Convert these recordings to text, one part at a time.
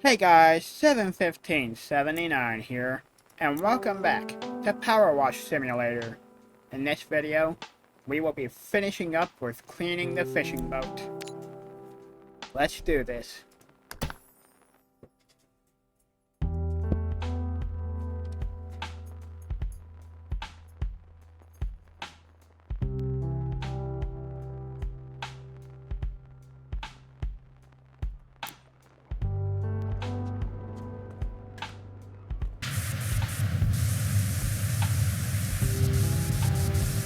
Hey guys, 71579 here, and welcome back to Powerwash Simulator. In this video, we will be finishing up with cleaning the fishing boat. Let's do this.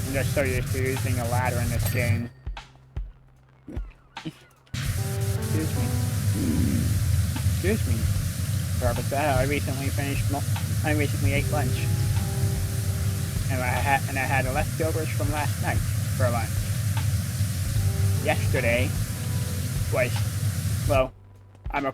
I'm just so used to using a ladder in this game. Excuse me. Excuse me. Sorry about that. I recently ate lunch. And I had leftovers from last night for lunch. Yesterday was, well, I'm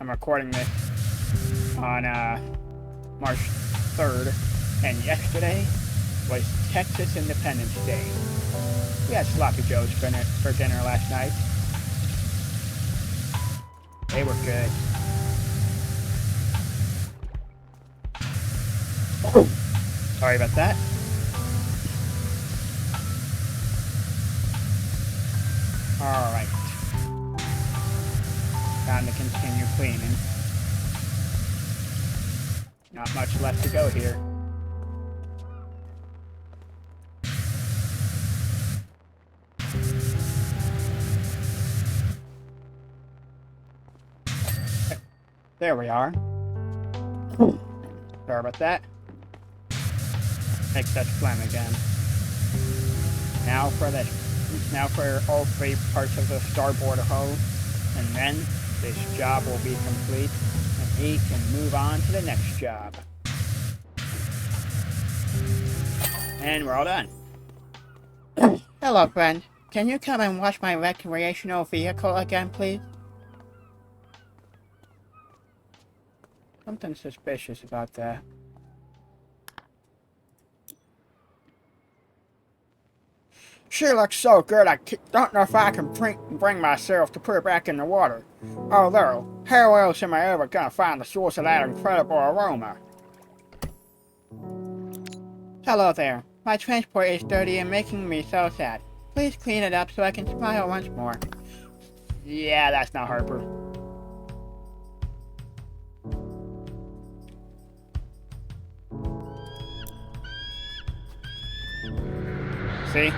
recording this on March 3rd, and yesterday was Texas Independence Day. We had sloppy joes for dinner last night. They were good. Sorry about that. Alright. Time to continue cleaning. Not much left to go here. There we are. Sorry about that. Makes that phlegm again. Now for all three parts of the starboard hull, and then this job will be complete, and he can move on to the next job. And we're all done. Hello, friend. Can you come and wash my recreational vehicle again, please? Something suspicious about that. She looks so good, I don't know if I can bring myself to put her back in the water. Although, how else am I ever gonna find the source of that incredible aroma? Hello there. My transport is dirty and making me so sad. Please clean it up so I can smile once more. Yeah, that's not Harper. See?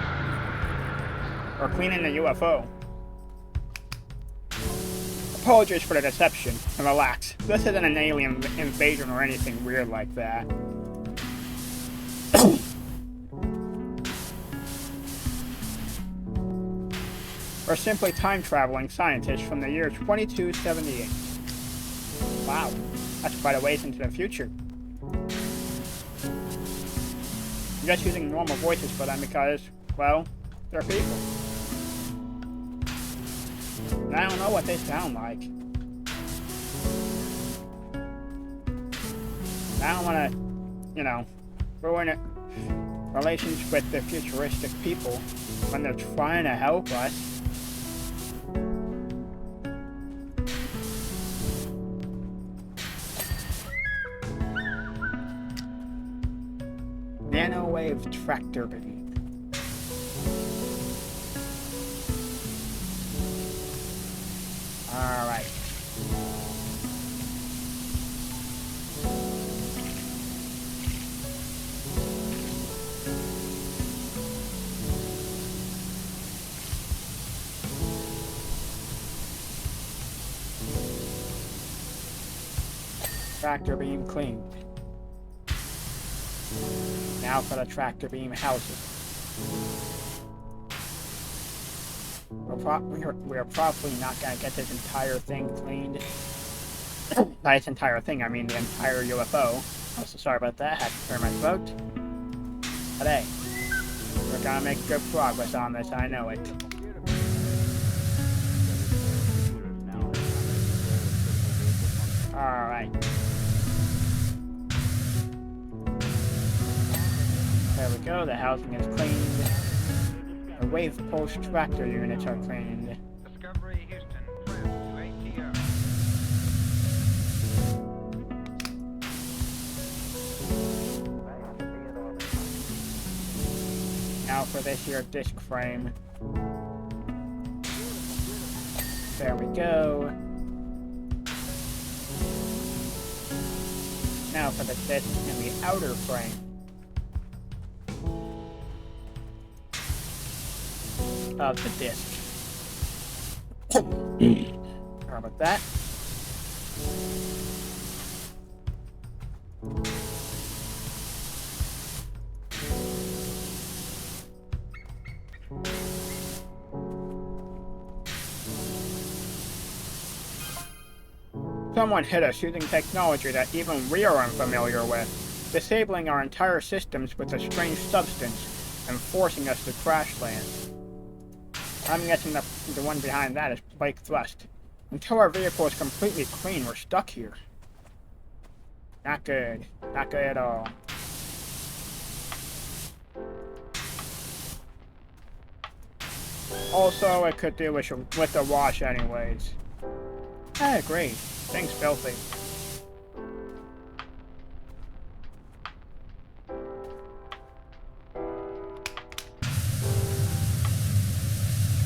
We're cleaning the UFO. Apologies for the deception, and relax. This isn't an alien invasion or anything weird like that. We're simply time-traveling scientists from the year 2278. Wow, that's quite a ways into the future. I'm just using normal voices for them because, well, they're people. And I don't know what they sound like. I don't want to, ruin relations with the futuristic people when they're trying to help us. Nanowave tractor beam. Alright. Tractor beam cleaned. Now for the tractor beam housing. We're probably not going to get this entire thing cleaned. By its entire thing, I mean the entire UFO. Also, sorry about that, had to clear my throat. But hey, we're going to make good progress on this, I know it. Alright. There we go, the housing is cleaned. The wave pulse tractor units are cleaned. Discovery Houston, trim to ATR. Now for this here disc frame. There we go. Now for the disc in the outer frame. Of the disc. How about that? Someone hit us using technology that even we are unfamiliar with, disabling our entire systems with a strange substance and forcing us to crash land. I'm guessing the one behind that is Blake Thrust. Until our vehicle is completely clean, we're stuck here. Not good. Not good at all. Also, it could do with the wash anyways. Ah, great. Thanks, Filthy.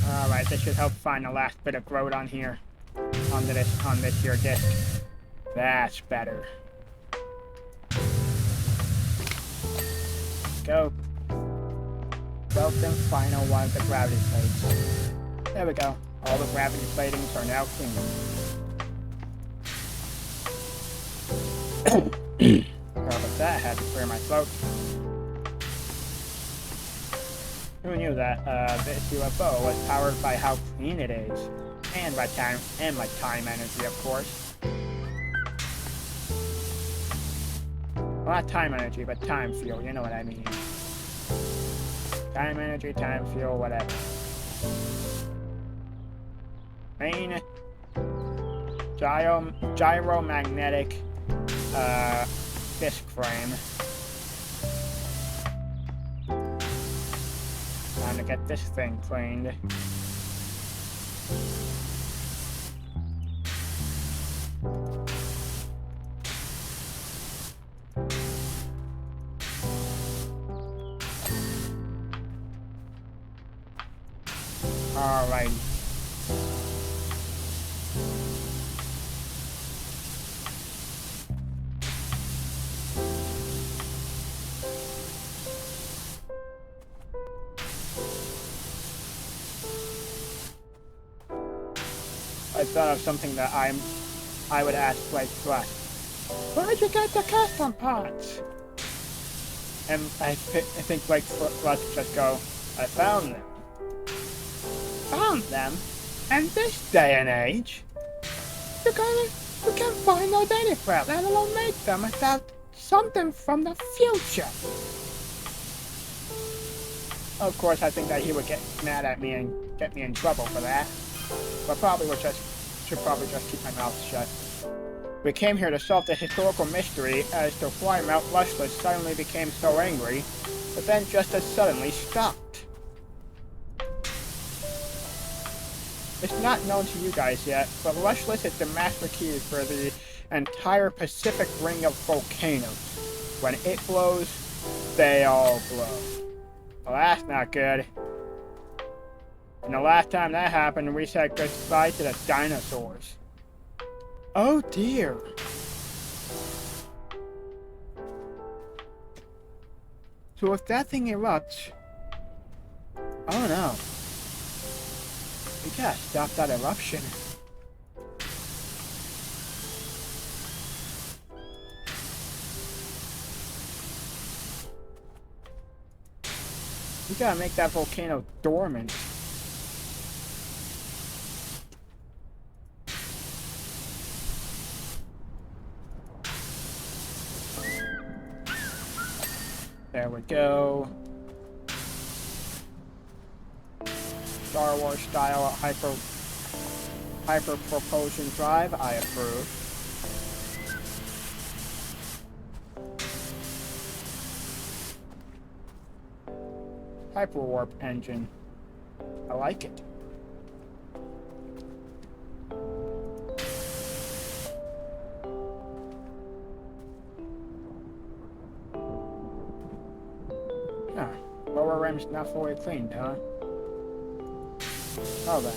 Alright, this should help find the last bit of road on here. On this here disc. That's better. Go. 12th and final one of the gravity plates. There we go. All the gravity platings are now clean. Sorry about that, I had to clear my throat. Who knew that this UFO was powered by how clean it is? And by time energy, of course. Well, not time energy, but time fuel, you know what I mean. Time energy, time fuel, whatever. Main gyromagnetic disc frame. Time to get this thing cleaned. Alrighty. I thought of something that I would ask Blake Thrust. Where'd you get the custom parts? And I think Blake Thrust would just go, I found them. Found them? In this day and age? You can't find those anywhere, let alone make them without something from the future. Of course, I think that he would get mad at me and get me in trouble for that. But should probably just keep my mouth shut. We came here to solve the historical mystery as to why Mount Lushless suddenly became so angry, but then just as suddenly stopped. It's not known to you guys yet, but Lushless is the master key for the entire Pacific ring of volcanoes. When it blows, they all blow. Well, that's not good. And the last time that happened, we said goodbye to the dinosaurs. Oh dear. So if that thing erupts... Oh no. We gotta stop that eruption. We gotta make that volcano dormant. There we go. Star Wars style hyper propulsion drive, I approve. Hyperwarp engine. I like it. lower rim's not fully cleaned, huh? Oh then.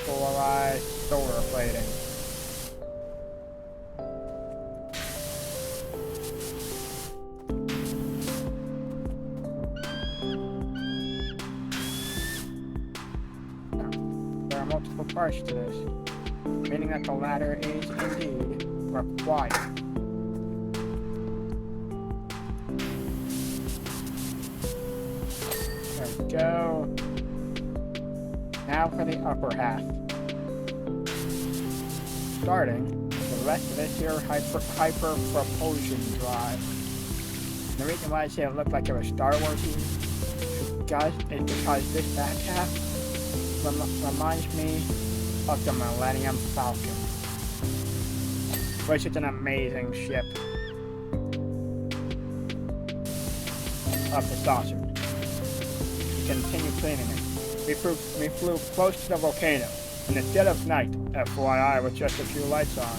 Polarized solar plating. There are multiple parts to this, meaning that the latter is indeed required. There we go. Now for the upper half. Starting with the rest of this here hyper propulsion drive. And the reason why I say it looked like it was Star Wars-y is because this back half reminds me of the Millennium Falcon, which is an amazing ship of the saucer. Continue cleaning it. We flew close to the volcano in the dead of night, FYI, with just a few lights on.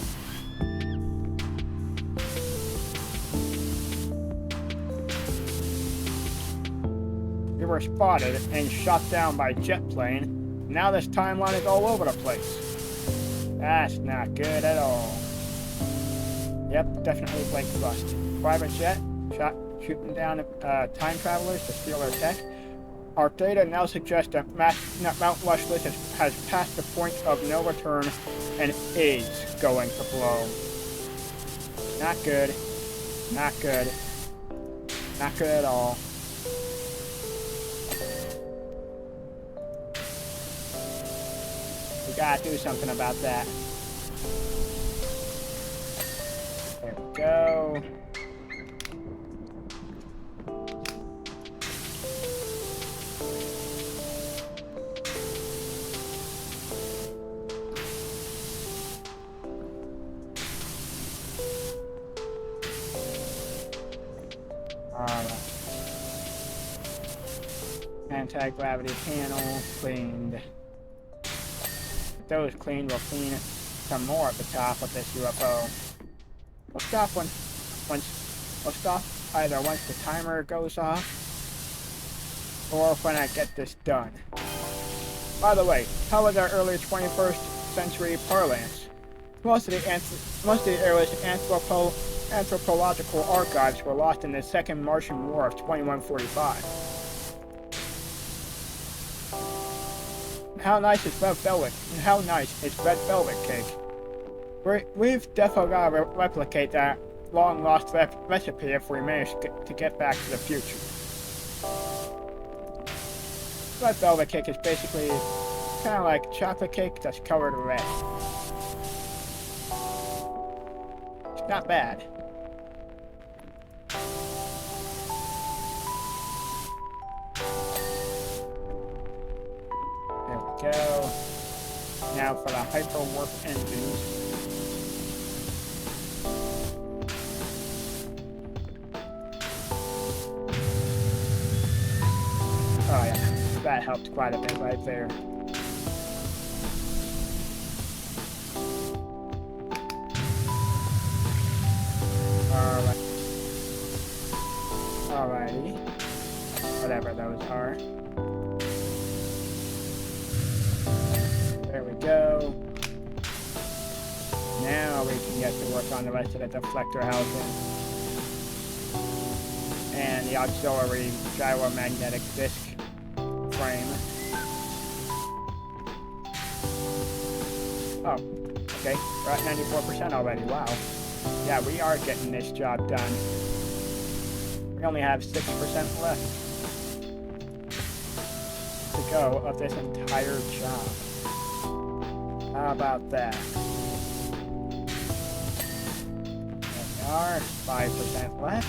We were spotted and shot down by a jet plane. Now this timeline is all over the place. That's not good at all. Yep, definitely Blake thrust. Private jet, shooting down time travelers to steal their tech. Our data now suggests that Mount Rushmore has passed the point of no return and is going to blow. Not good. Not good. Not good at all. We gotta do something about that. There we go. Anti-gravity panel cleaned. If those cleaned, we'll clean some more at the top of this UFO. We'll stop either once the timer goes off or when I get this done. By the way, how was our early 21st century parlance? Most of the earliest anthropological archives were lost in the Second Martian War of 2145. How nice is red velvet? And how nice is red velvet cake? We've definitely got to replicate that long-lost recipe if we manage to get back to the future. Red velvet cake is basically kind of like chocolate cake that's colored red. It's not bad. There we go. Now for the hyperwarp engines. Oh yeah, that helped quite a bit right there. Alrighty. Whatever those are. There we go. Now we can get to work on the rest of the deflector housing. And the auxiliary gyromagnetic disc frame. Oh, okay. We're at 94% already. Wow. Yeah, we are getting this job done. We only have 6% left to go of this entire job. How about that? There we are, 5% left.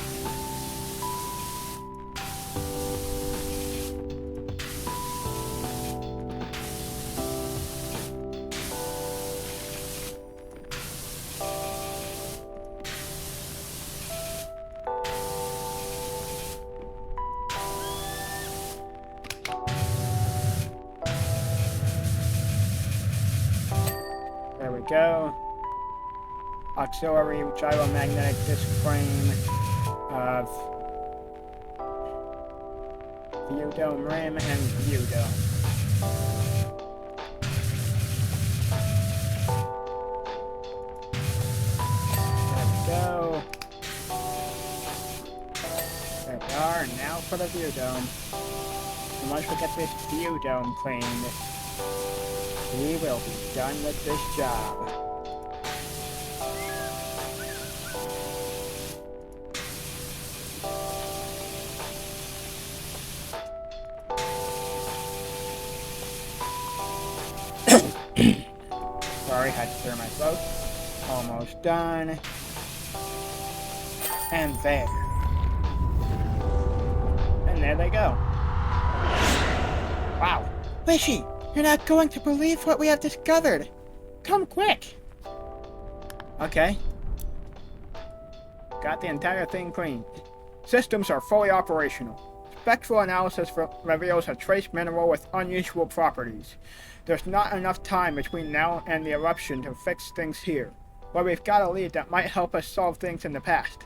There we go. Auxiliary gyromagnetic disc frame of View Dome Rim and View Dome. There we go. There we are, and now for the View Dome. And once we get this View Dome cleaned, we will be done with this job. Sorry, had to clear my throat. Almost done. And there. And there they go. Wow. Wishy, you're not going to believe what we have discovered. Come quick. Okay. Got the entire thing cleaned. Systems are fully operational. Spectral analysis reveals a trace mineral with unusual properties. There's not enough time between now and the eruption to fix things here, but we've got a lead that might help us solve things in the past.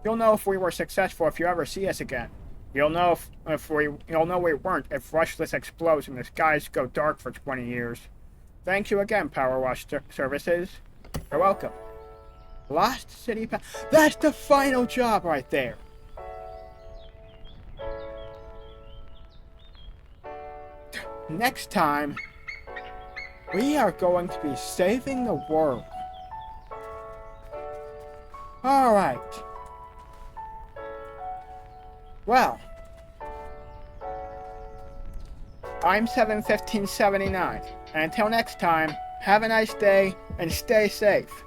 You'll know if we were successful if you ever see us again. You'll know you'll know we weren't if Rushless explodes and the skies go dark for 20 years. Thank you again, Powerwash Services. You're welcome. Lost City That's the final job right there. Next time, we are going to be saving the world. Alright. Well, I'm 71579, and until next time, have a nice day and stay safe.